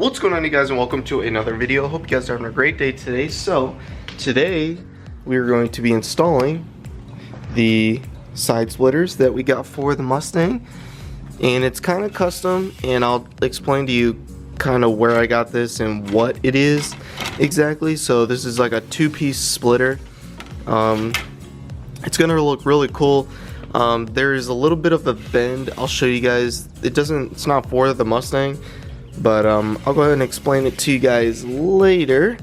What's going on, you guys, and welcome to another video. Hope you guys are having a great day today. So today we're going to be installing the side splitters that we got for the Mustang, and it's kind of custom, and I'll explain to you kind of where I got this and what it is exactly. So this is like a two-piece splitter. It's gonna look really cool. There's a little bit of a bend. I'll show you guys. It's not for the Mustang, but I'll go ahead and explain it to you guys later.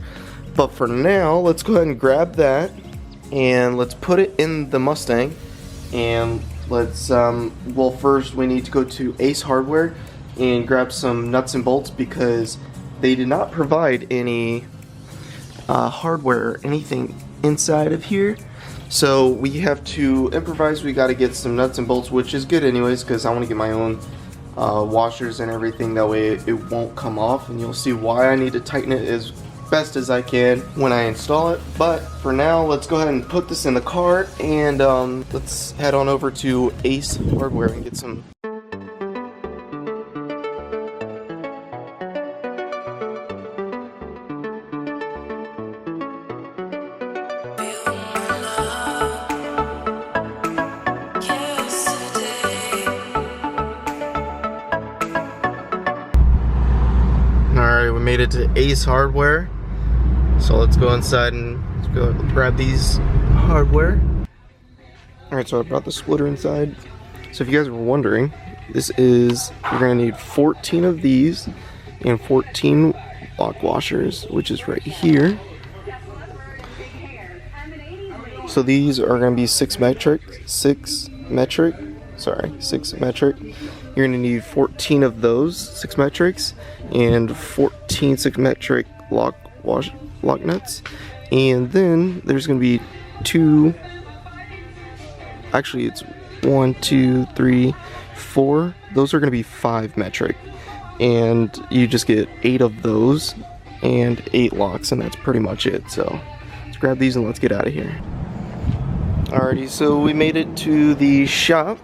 But for now, let's go ahead and grab that and let's put it in the Mustang. And let's well, first we need to go to Ace Hardware and grab some nuts and bolts, because they did not provide any hardware or anything inside of here. So we have to improvise. We got to get some nuts and bolts, which is good anyways, because I want to get my own washers and everything. That way it won't come off, and you'll see why I need to tighten it as best as I can when I install it. But for now, let's go ahead and put this in the cart, and let's head on over to Ace Hardware and get some. Alright, we made it to Ace Hardware. So let's go inside and let's go grab these hardware. Alright, so I brought the splitter inside. So if you guys were wondering, you're gonna need 14 of these and 14 lock washers, which is right here. So these are gonna be 6 metric. You're gonna need 14 of those 6 metrics and 14 6 metric lock nuts, and then there's gonna be it's 1 2 3 4. Those are gonna be 5 metric, and you just get 8 of those and 8 locks, and that's pretty much it. So let's grab these and let's get out of here. Alrighty, so we made it to the shop.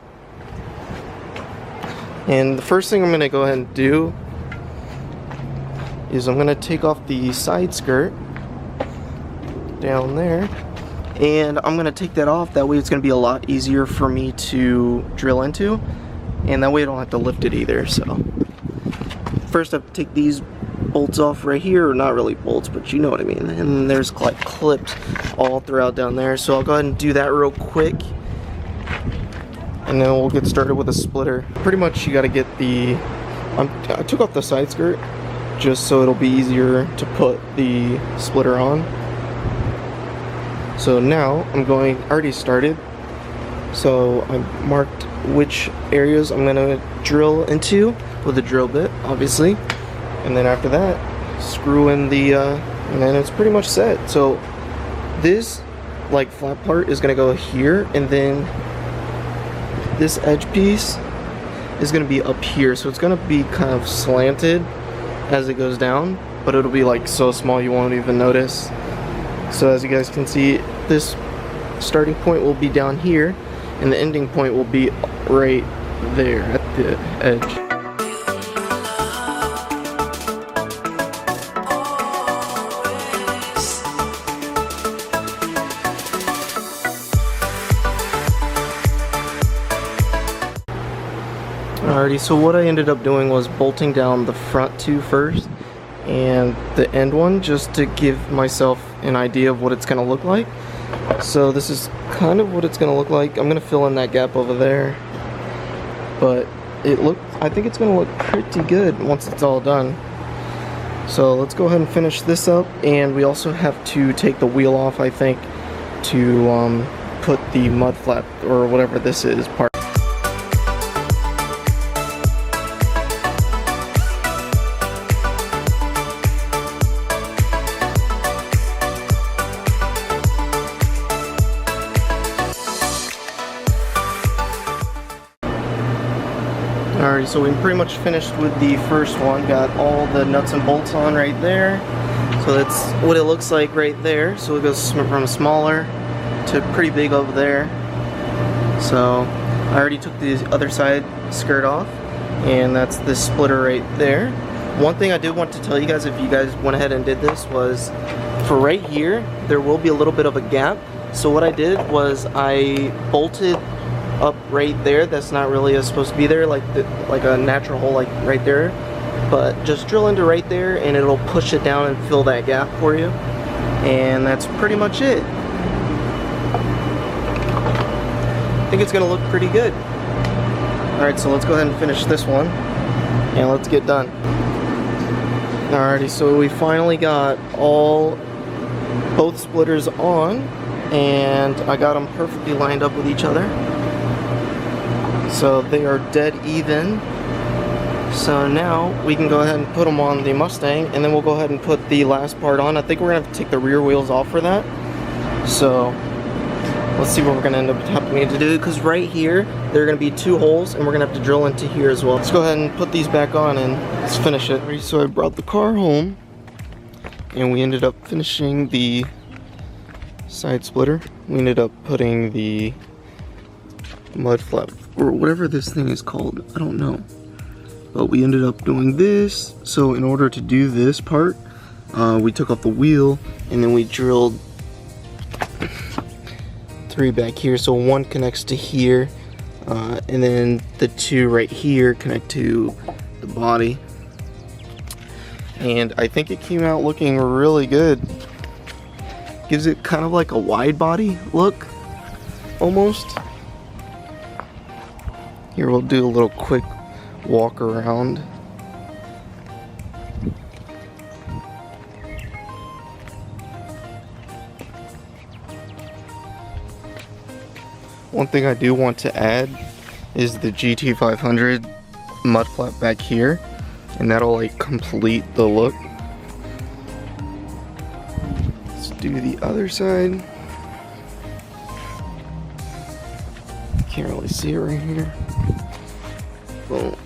And the first thing I'm going to go ahead and do is I'm going to take off the side skirt down there, and I'm going to take that off. That way it's going to be a lot easier for me to drill into, and that way I don't have to lift it either. So first I have to take these bolts off right here, or not really bolts, but you know what I mean. And there's like clips all throughout down there, so I'll go ahead and do that real quick, and then we'll get started with a splitter. Pretty much you got to get I took off the side skirt just so it'll be easier to put the splitter on. So now I already started, so I marked which areas I'm going to drill into with a drill bit, obviously, and then after that screw in and then it's pretty much set. So this like flat part is going to go here, and then this edge piece is going to be up here, so it's going to be kind of slanted as it goes down, but it'll be like so small you won't even notice. So as you guys can see, this starting point will be down here, and the ending point will be right there at the edge. Alrighty, so what I ended up doing was bolting down the front two first and the end one, just to give myself an idea of what it's going to look like. So this is kind of what it's going to look like. I'm going to fill in that gap over there, but I think it's going to look pretty good once it's all done. So let's go ahead and finish this up, and we also have to take the wheel off, I think, to put the mud flap or whatever this is part. Alright, so we pretty much finished with the first one. Got all the nuts and bolts on right there. So that's what it looks like right there. So it goes from smaller to pretty big over there. So I already took the other side skirt off, and that's this splitter right there. One thing I did want to tell you guys, if you guys went ahead and did this, was for right here, there will be a little bit of a gap. So what I did was I bolted up right there. That's not really supposed to be there, like a natural hole, like right there. But just drill into right there, and it'll push it down and fill that gap for you. And that's pretty much it. I think it's gonna look pretty good. Alright, so let's go ahead and finish this one, and let's get done. Alrighty, so we finally got both splitters on, and I got them perfectly lined up with each other. So they are dead even. So now we can go ahead and put them on the Mustang, and then we'll go ahead and put the last part on. I think we're gonna have to take the rear wheels off for that. So let's see what we're gonna end up having to do, because right here there are gonna be 2 holes, and we're gonna have to drill into here as well. Let's go ahead and put these back on and let's finish it. So I brought the car home, and we ended up finishing the side splitter. We ended up putting the mud flap, or whatever this thing is called, I don't know. But we ended up doing this. So in order to do this part, we took off the wheel, and then we drilled 3 back here. So 1 connects to here, and then the 2 right here connect to the body. And I think it came out looking really good. Gives it kind of like a wide body look, almost. Here, we'll do a little quick walk around. One thing I do want to add is the GT500 mud flap back here, and that'll like complete the look. Let's do the other side. Can't really see it right here. Boom.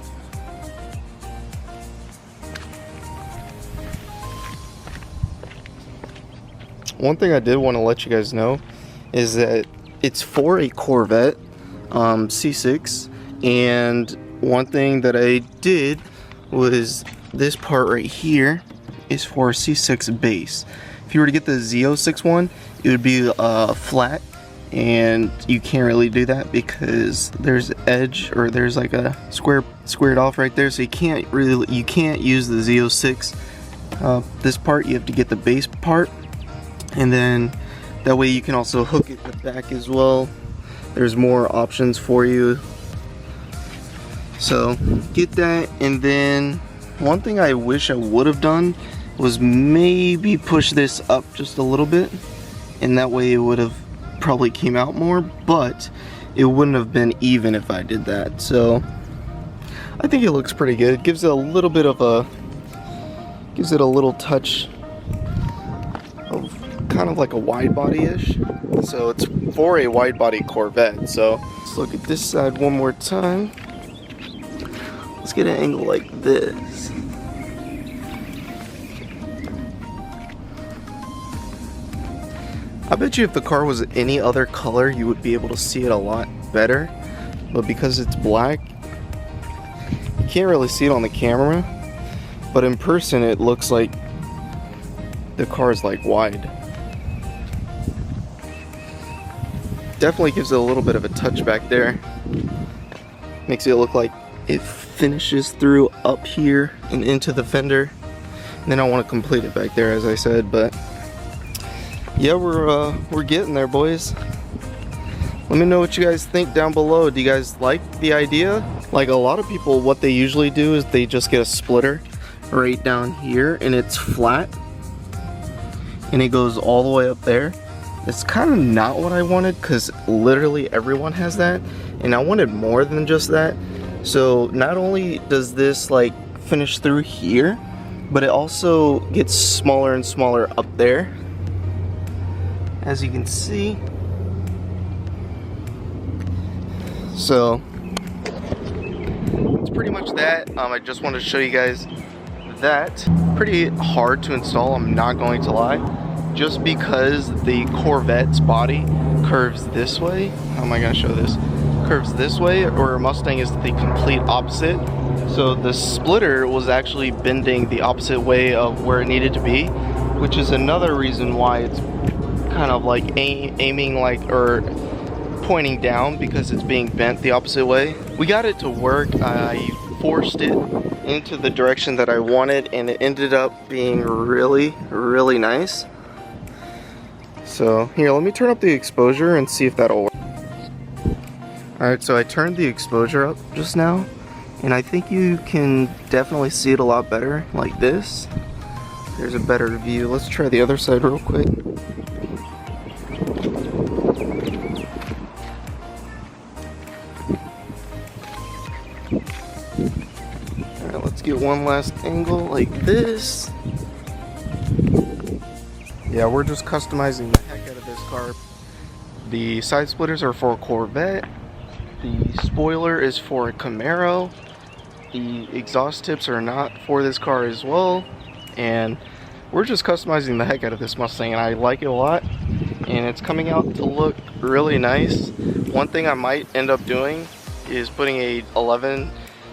One thing I did want to let you guys know is that it's for a Corvette C6, and one thing that I did was this part right here is for a C6 base. If you were to get the Z06 one, it would be flat, and you can't really do that because there's edge, or there's like a squared off right there, so you can't use the Z06 this part. You have to get the base part, and then that way you can also hook it in the back as well. There's more options for you, so get that. And then one thing I wish I would have done was maybe push this up just a little bit, and that way it would have probably came out more, but it wouldn't have been even if I did that. So I think it looks pretty good. It gives it a little bit of a, gives it a little touch of kind of like a wide body-ish. So it's for a wide body Corvette. So let's look at this side one more time. Let's get an angle like this. I bet you if the car was any other color, you would be able to see it a lot better. But because it's black, you can't really see it on the camera. But in person, it looks like the car is like wide. Definitely gives it a little bit of a touch back there. Makes it look like it finishes through up here and into the fender. And then I want to complete it back there, as I said, but yeah, we're getting there, boys. Let me know what you guys think down below. Do you guys like the idea? Like, a lot of people, what they usually do is they just get a splitter right down here, and it's flat, and it goes all the way up there. It's kind of not what I wanted, because literally everyone has that, and I wanted more than just that. So not only does this like finish through here, but it also gets smaller and smaller up there, as you can see. So it's pretty much that. I just wanted to show you guys that. Pretty hard to install, I'm not going to lie, just because the Corvette's body curves this way. How am I going to show this? Curves this way, or Mustang is the complete opposite. So the splitter was actually bending the opposite way of where it needed to be, which is another reason why it's kind of like aiming like, or pointing down, because it's being bent the opposite way. We got it to work. I forced it into the direction that I wanted, and it ended up being really, really nice. So here, let me turn up the exposure and see if that'll work. Alright, so I turned the exposure up just now, and I think you can definitely see it a lot better like this. There's a better view. Let's try the other side real quick. Alright, let's get one last angle like this. Yeah, we're just customizing the heck out of this car. The side splitters are for a Corvette. The spoiler is for a Camaro. The exhaust tips are not for this car as well. And we're just customizing the heck out of this Mustang, and I like it a lot. And it's coming out to look really nice. One thing I might end up doing is putting a 11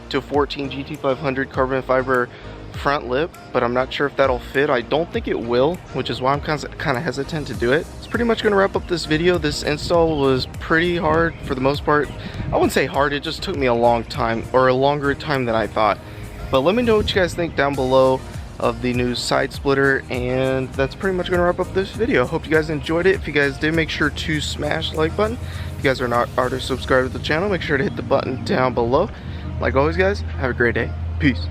to 14 GT500 carbon fiber front lip, but I'm not sure if that'll fit. I don't think it will, which is why I'm kind of hesitant to do it. It's pretty much going to wrap up this video. This install was pretty hard for the most part. I wouldn't say hard, it just took me a long time, or a longer time than I thought. But let me know what you guys think down below of the new side splitter, and that's pretty much going to wrap up this video. Hope you guys enjoyed it. If you guys did, make sure to smash the like button. If you guys are not already subscribed to the channel, make sure to hit the button down below. Like always, guys, have a great day. Peace.